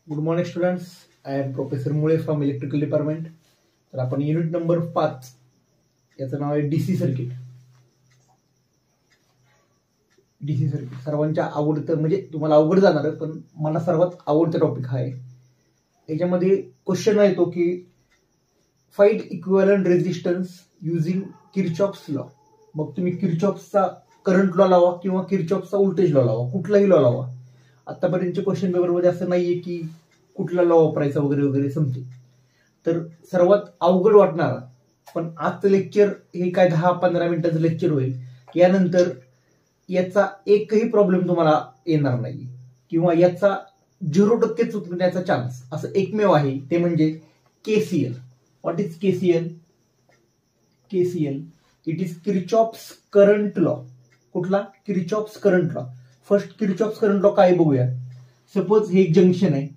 Good morning students. I am professor मुळे from electrical department. तर आपण युनिट नंबर 5 याचं नाव आहे डीसी सर्किट. डीसी सर्किट सर्वांच्या आवडतं, म्हणजे तुम्हाला अवघड जाणार पण मला सर्वात आवडता टॉपिक हा आहे. याच्यामध्ये क्वेश्चन येतो की find equivalent resistance using Kirchhoff's law. मग तुम्ही किर्चॉफ्सचा करंट लॉ लावा किंवा किर्चॉफ्सचा व्होल्टेज लॉ लावा, कुठलाही लॉ लावा. आतापर्यंतच्या क्वेश्चन पेपरमध्ये असं नाहीये की कुठला लॉ वापरायचा वगैरे वगैरे समथिंग. तर सर्वात अवघड वाटणारा पण आजचं लेक्चर हे काय 10-15 मिनिटाचं लेक्चर होईल. यानंतर याचा एकही प्रॉब्लेम तुम्हाला येणार नाही किंवा याचा 0% चुकण्याचा चान्स असं एकमेव आहे, ते म्हणजे KCL. What is KCL? KCL it is Kirchhoff's current law. कुठला? Kirchhoff's current law. First Kirchhoff's current law काय बघूया. सपोज हे एक जंक्शन आहे,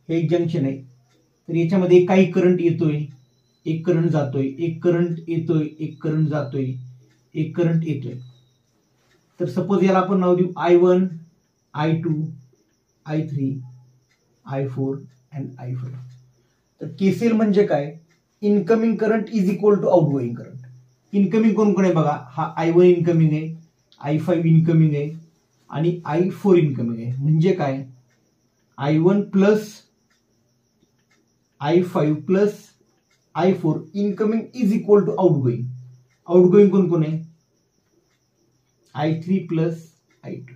हे एक जंक्शन आहे. तर याच्यामध्ये काही करंट येतोय, एक करंट जातोय, एक करंट येतोय, एक करंट जातोय, एक करंट येतोय. तर सपोज याला आपण नाव देऊ I1, I2, I3, I4 and I5. तर केसीएल म्हणजे काय? Incoming current is equal to outgoing current. Incoming कोण कोण आहे बघा. हा I1 इनकमिंग आहे, I5 इनकमिंग आहे आणि I4 इनकमिंग आहे. म्हणजे काय? I1 plus I5 plus I4 incoming is equal to outgoing. Outgoing कोण कोण आहे? I3 plus I2.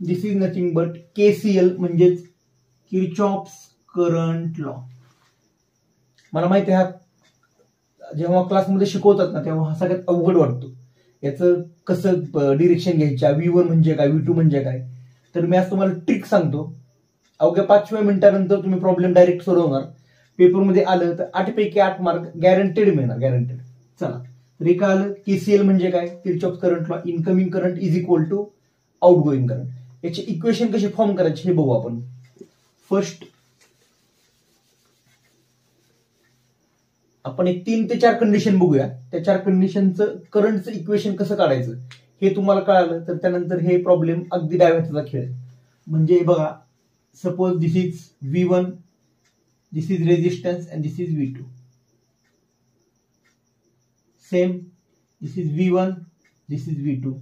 This is nothing but KCL म्हणजेच किर्चॉफ्स करंट लॉ. मला माहिती आहे हा जेव्हा क्लासमध्ये शिकवतात ना तेव्हा हा सगळ्यात अवघड वाटतो. याचं कसं डिरेक्शन घ्यायच्या, V1 म्हणजे काय, V2 म्हणजे काय. तर मी आज तुम्हाला ट्रिक सांगतो. अवघ्या 5व्या मिनिटानंतर तुम्ही प्रॉब्लेम डायरेक्ट सोडवणार. पेपरमध्ये आलं तर 8 पैकी 8 मार्क गॅरंटेड मिळणार, गॅरंटेड. चला, तर हे काय आलं? केसीएल म्हणजे काय? Kirchhoff's current law. Incoming current is equal to outgoing current. याचे इक्वेशन कसे फॉर्म करायचे हे बघू आपण. फर्स्ट आपण एक 3 ते 4 कंडिशन बघूया. त्या 4 कंडिशनचं करंटचं इक्वेशन कसं काढायचं हे तुम्हाला कळालं तर त्यानंतर हे प्रॉब्लेम अगदी डाव्या हाताचा खेळ. म्हणजे बघा, suppose this is V1, this is resistance and this is V2. Same this is V1, this is V2,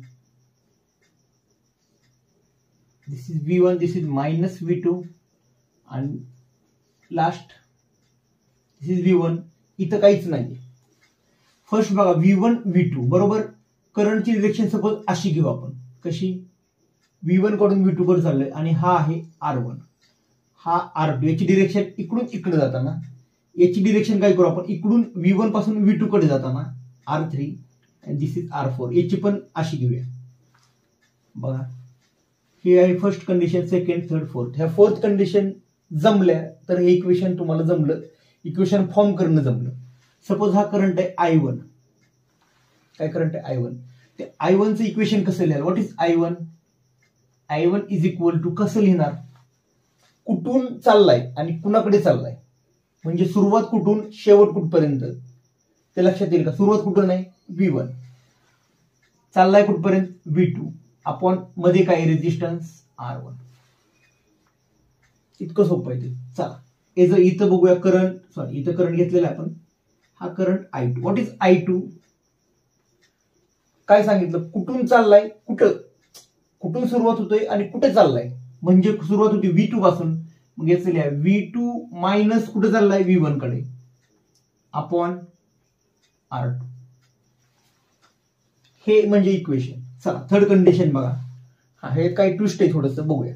this is V1, this is minus V2 आणि लास्ट दिस इज V1. इथं काहीच नाहीये. फर्स्ट बघा V1 V2 बरोबर. करंटची direction suppose अशी घेऊ आपण. कशी? V1 कडून V2 कडे चाललोय आणि हा आहे R1, हा R2. याची डिरेक्शन इकडून इकडे जाताना. याची डिरेक्शन काय करू आपण? इकडून V1 पासून V2 कडे जाताना R3 आणि दिस इज R4. याची पण अशी घेऊया. बघा, ही आहे first condition, second, third, fourth. ह्या फोर्थ कंडिशन जमल्या तर हे इक्वेशन तुम्हाला जमलं, इक्वेशन फॉर्म करणं जमलं. सपोज हा करंट आहे I1. काय करंट आहे? I1. ते I1 चं इक्वेशन कसं लिहाल? What is I1? I1 is equal to कसं लिहिणार? कुठून चाललाय आणि कुणाकडे चाललाय, म्हणजे सुरुवात कुठून शेवट कुठपर्यंत ते लक्षात येईल का? सुरुवात कुठून आहे? V1. चाललाय कुठपर्यंत? V2. आपण मध्ये काय? Resistance R1. इतकं सोपं आहे ते. चला, इथं बघूया करंट. सॉरी, इथं करंट घेतलेला आहे आपण. हा current I2. What is I2? काय सांगितलं? कुठून चाललाय, कुठं, कुठून सुरुवात होतोय आणि कुठे चाललाय. म्हणजे सुरुवात होती V2 पासून. मग याचं लिहा V2 मायनस कुठे चाललाय? V1 कडे अपॉन R2. हे म्हणजे इक्वेशन. चला, थर्ड कंडिशन बघा. हा, हे काही ट्विस्ट आहे थोडंसं, बघूया.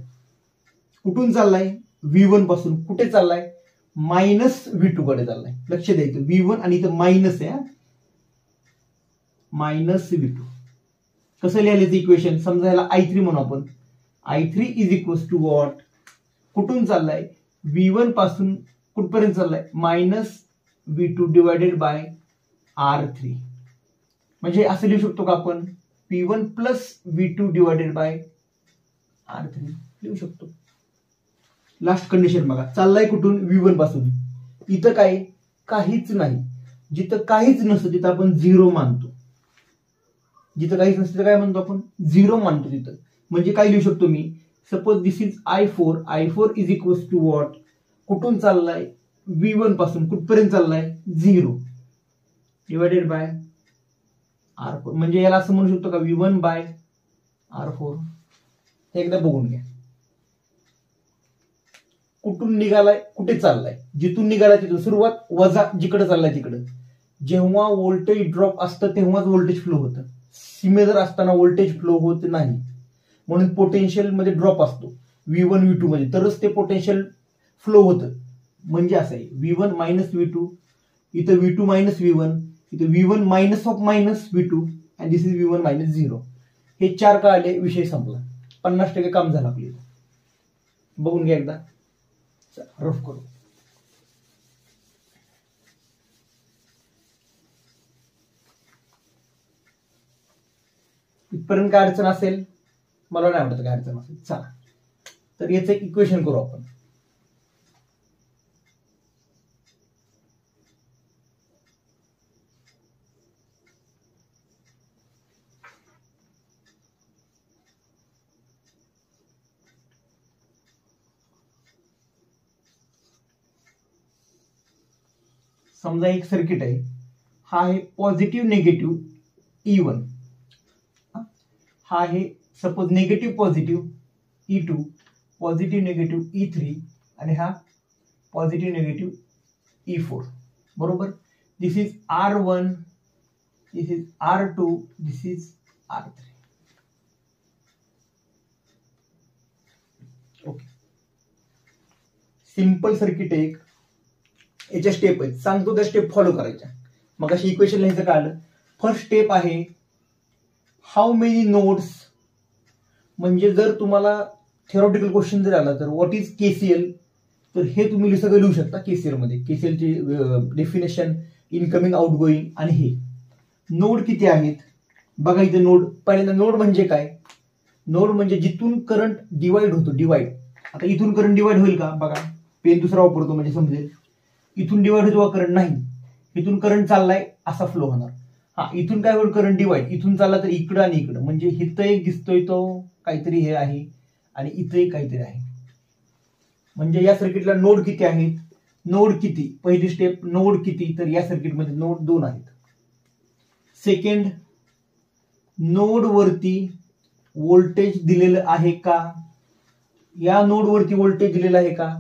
कुठून चाललाय? V1 पासून. कुठे चाललाय? मायनस V2 कडे चाललाय. लक्ष द्यायचं, V1 आणि इथं मायनस आहे, मायनस V2. कसं लिहायचं इक्वेशन? समजा याला I3 म्हणू आपण. I3 is equal to what? कुठून चाललाय? V1 पासून कुठपर्यंत चाललाय? Minus V2 divided by R3. म्हणजे असं लिहू शकतो का आपण? P1 plus V2 divided by R3 लिहू शकतो. लास्ट कंडिशन बघा. चाललाय कुठून? V1 पासून. इथं काय? काहीच नाही. जिथं काहीच नसतं तिथं आपण 0 मानतो. जिथं काहीच नसतं काय म्हणतो आपण? 0 मानतो तिथं. म्हणजे काय लिहू शकतो मी? Suppose this is I4 is equals to what, कुठून चाललाय V1 पासून कुठपर्यंत चाललाय 0 डिवायडेड बाय R4, म्हणजे याला असं म्हणू शकतो का V1 बाय R4. हे एकदा बघून घ्या. कुठून निघालाय कुठे चाललाय, जिथून निघालाय तिथून सुरुवात वजा जिकडे चाललाय तिकडे. जेव्हा व्होल्टेज ड्रॉप असतं तेव्हाच व्होल्टेज फ्लो होतं, सिमेलर असताना व्होल्टेज फ्लो होत नाही. म्हणून पोटेन्शियल मध्ये ड्रॉप असतो V1 V2 मध्ये, तरच ते पोटेन्शियल फ्लो होतं. म्हणजे असं आहे V1 मायनस V2, इथं V2 मायनस V1, इथं V1 minus of minus V2 and this is V1 minus 0. हे 4 का आले, विषय संपला. 50% काम झालं आपल्याला. बघून घ्या एकदा, रफ करू. इथपर्यंत काय अडचण असेल, मला नाही वाटत काय अडचण असेल. चला तर याचं एक इक्वेशन करू आपण. समजा एक सर्किट आहे, हा आहे पॉझिटिव्ह निगेटिव्ह E1, हा आहे suppose negative positive E2, positive negative E3 आणि हा पॉझिटिव्ह निगेटिव्ह E4. बरोबर. This is R1, this is R2, this is R3. Okay, simple circuit आहे. याच्या स्टेप आहेत, सांगतो त्या स्टेप फॉलो करायच्या. मग अशी इक्वेशन लिहायचं काय आलं. फर्स्ट स्टेप आहे हाऊ मेनी नोड्स, म्हणजे जर तुम्हाला थेरॉटिकल क्वेश्चन जर आला तर व्हॉट इज केसीएल, तर हे तुम्ही सगळं लिहू शकता केसीएल मध्ये. केसीएलची डेफिनेशन, इनकमिंग आउटगोईंग, आणि हे नोड किती आहेत बघा. इथे नोड, पहिल्यांदा नोड म्हणजे काय, नोड म्हणजे जिथून करंट डिवाइड होतो. डिवाइड, आता इथून करंट डिवाइड होईल का बघा, पेन दुसरा वापरतो म्हणजे समजेल. इथून डिवाइड होतो करंट नाही, इथून करंट चाललाय असा फ्लो होणार. हा, इथून काय होईल करंट डिवाइड, इथून चालला तर इकडं आणि इकडं, म्हणजे इथं एक दिसतोय तो काहीतरी हे आहे आणि इथं एक काहीतरी आहे. म्हणजे या सर्किटला नोड किती आहेत, नोड किती, पहिली स्टेप नोड किती, तर या सर्किटमध्ये नोड 2 आहेत. सेकंड, नोड वरती व्होल्टेज दिलेलं आहे का, या नोड वरती व्होल्टेज दिलेलं आहे का,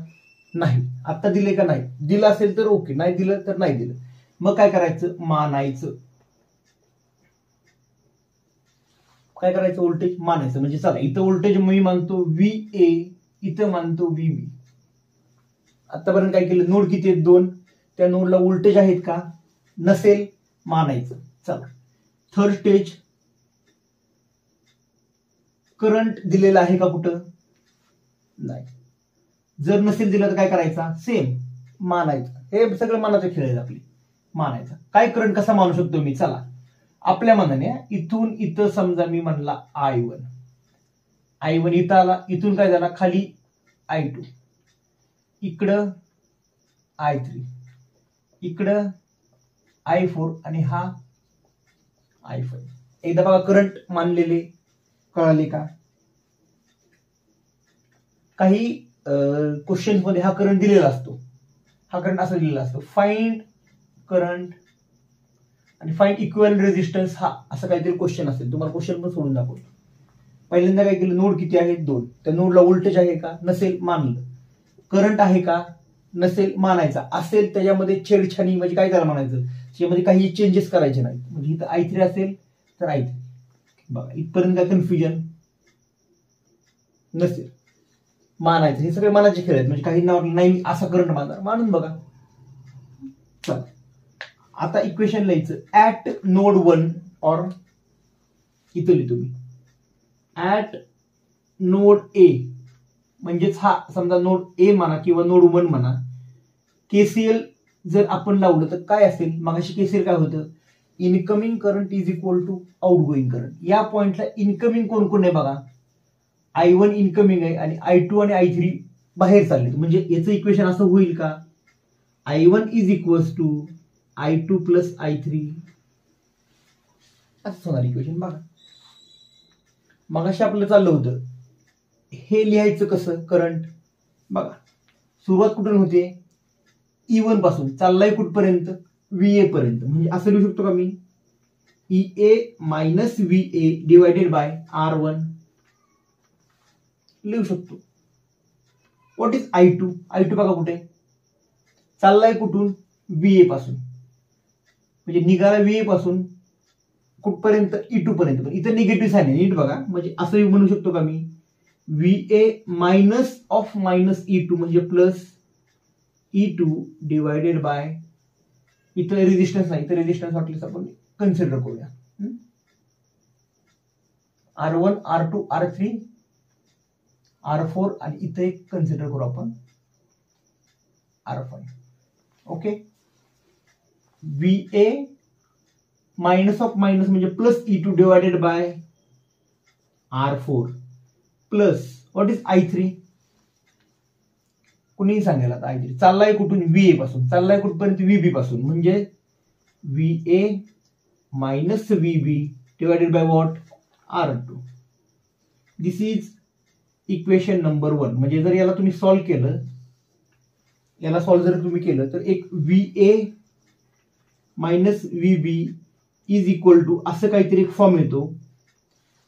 नाही. आता दिले का नाही, दिलं असेल तर ओके, नाही दिलं तर नाही दिलं. मग काय करायचं, मानायचं. काय करायचं, व्होल्टेज मानायचं. म्हणजे चला इथं व्होल्टेज मी मानतो VA, इथं मानतो VB. आतापर्यंत काय केलं, नोड किती आहेत 2, त्या नोडला व्होल्टेज आहेत का, नसेल मानायचं. चला थर्ड स्टेज, करंट दिलेला आहे का कुठं, नाही. जर नसेल दिलं तर काय करायचा, सेम मानायचं. हे सगळं मानाचं खेळ आहे आपली, मानायचं. काय करंट कसा मानू शकतो मी, चला आपल्या मनाने. इथून इथं समजा मी म्हणला I1 इथं आला, इथून काय झाला खाली I2, इकडं I3, इकडं I4 आणि हा I5. एकदा बघा करंट मानलेले कळाले का. काही क्वेश्चन मध्ये हा करंट दिलेला असतो, हा करंट असा दिलेला असतो, फाइंड करंट आणि फाइंड इक्विव्हॅलेंट रेझिस्टन्स, हा असं काहीतरी क्वेश्चन असेल. तुम्हाला क्वेश्चन पण सोडून दाखवतो. पहिल्यांदा काय केलं, नोड किती आहेत 2, त्या नोडला व्होल्टेज आहे का, नसेल मानलं. करंट आहे का, नसेल मानायचा. असेल त्याच्यामध्ये छेडछाणी, म्हणजे काय त्याला म्हणायचं, त्याच्यामध्ये काही चेंजेस करायचे नाहीत. म्हणजे इथं I3 असेल तर I3 बघा. इथपर्यंत काय कन्फ्युजन नसेल, मानायचं. हे सगळे मानाचे खेळ आहेत. म्हणजे काही नाही असा करंट मानणार, मानून बघा. चला आता इक्वेशन लिहायचं. ऍट नोड 1 और इथं लिहितो मी ऍट नोड A, म्हणजेच हा समजा नोड A म्हणा किंवा नोड 1 म्हणा. केसीएल जर आपण लावलं तर काय असेल, मगाशी केसीएल काय होतं, incoming current is equal to outgoing current. या पॉइंटला इनकमिंग कोण कोण आहे बघा, I1 इनकमिंग आहे आणि I2 आणि I3 बाहेर चालले. म्हणजे याचं इक्वेशन असं होईल का, I1 is equals to I2 plus I3, असं होणार इक्वेशन. बघा मगाशी आपलं चाललं होतं हे लिहायचं कसं करंट बघा, सुरुवात कुठून होते E1 पासून, चाललाय कुठपर्यंत VA पर्यंत, म्हणजे असं लिहू शकतो का मी EA minus VA divided by R1 लिहू शकतो. What is I2? I2 बघा कुठे चाललाय, कुठून VA पासून, म्हणजे निघाला VA पासून कुठपर्यंत E2 पर्यंत, पण इथं निगेटिव्ह साइन आहे नीट बघा, म्हणजे असं म्हणू शकतो का मी VA minus of minus E2 म्हणजे प्लस E2 डिवायडेड बाय, इथं रेजिस्टन्स नाही, इथं रेजिस्टन्स वाटल्यास आपण कन्सिडर करूया R1 R2 R3 R4 आणि इथं एक कन्सिडर करू आपण R5. Okay, VA minus of minus म्हणजे plus E2 divided by R4 plus what is I3? कुणीही सांगेल आता I3 चाललाय कुठून VA पासून, चाललाय कुठपर्यंत VB पासून, म्हणजे VA minus VB divided by what R2. This is equation number 1. म्हणजे जर याला तुम्ही सॉल्व्ह केलं, याला सॉल्व्ह जर तुम्ही केलं तर एक VA minus VB is equal to असं काहीतरी एक फॉर्म येतो,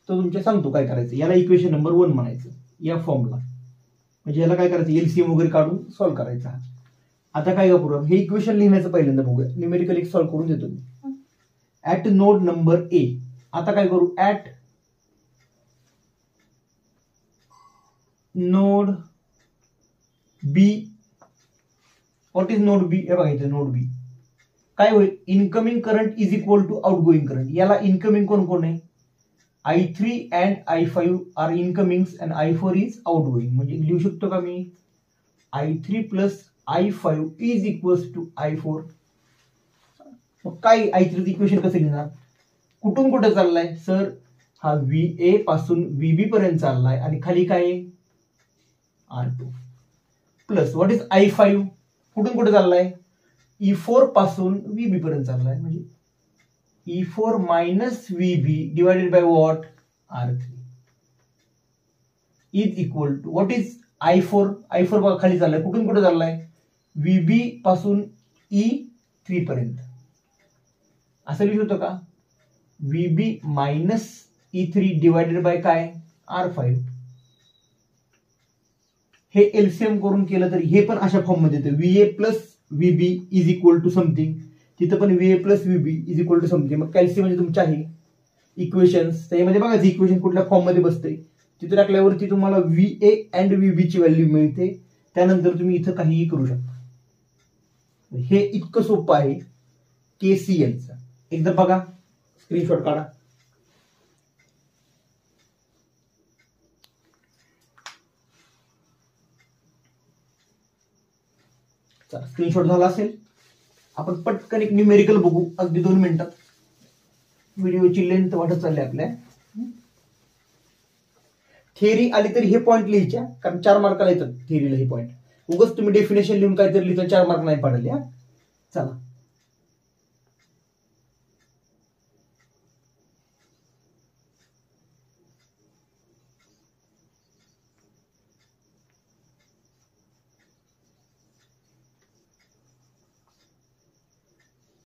तो तुमच्या सांगतो काय करायचं. याला इक्वेशन नंबर 1 म्हणायचं या फॉर्मला, म्हणजे याला काय करायचं LCM वगैरे काढून सॉल्व्ह करायचा. आता काय करू, हे इक्वेशन लिहिण्याचं पहिल्यांदा बघूया, न्यूमेरिकल एक सॉल्व्ह करून देतो मी. ऍट नोड नंबर A, आता काय करू, at node B, what is node B? हे बघायचं नोड B काय होईल, incoming current is equal to outgoing current. याला इनकमिंग कोण कोण आहे, I3 and I5 are incoming and I4 is outgoing. म्हणजे लिहू शकतो का मी I3 plus I5 is equals to I4. काय I3 इक्वेशन कसं लिहिणार, कुठून कुठे चाललाय सर, हा VA पासून VB पर्यंत चाललाय आणि खाली काय R2 plus what is I5 कुठून कुठे चाललाय E4 पासून VB पर्यंत चाललाय, म्हणजे E4 minus VB divided by what R3 is equal to what is I4? I4 बघा खाली चाललाय, कुठून कुठे चाललाय VB पासून E3 पर्यंत. असं लिहू शकतो का VB minus E3 divided by काय R5. हे एलसीएम करून केलं तर हे पण अशा फॉर्म मध्ये येतं, VA plus VB is equal to something, तिथं पण VA plus VB is equal to something. मग कॅल्शियम म्हणजे तुमच्या आहे इक्वेशन्स, त्यामध्ये बघा इक्वेशन कुठल्या फॉर्म मध्ये बसते, तिथे टाकल्यावरती तुम्हाला VA अँड VB ची व्हॅल्यू मिळते. त्यानंतर तुम्ही इथं काहीही करू शकता. हे इतकं सोपं आहे KCLचं. एकदा बघा, स्क्रीनशॉट काढा. चला, स्क्रीनशॉट झाला असेल, आपण पटकन एक न्यूमेरिकल बघू अगदी 2 मिनिटात. व्हिडिओची लेंथ वाढत चालली आपल्या. थिअरी आली तरी हे पॉईंट लिहायच्या, कारण 4 मार्काला येतात थिअरीला हे पॉईंट. उगाच तुम्ही डेफिनेशन लिहून काहीतरी लिहिता 4 मार्क नाही पडले. चला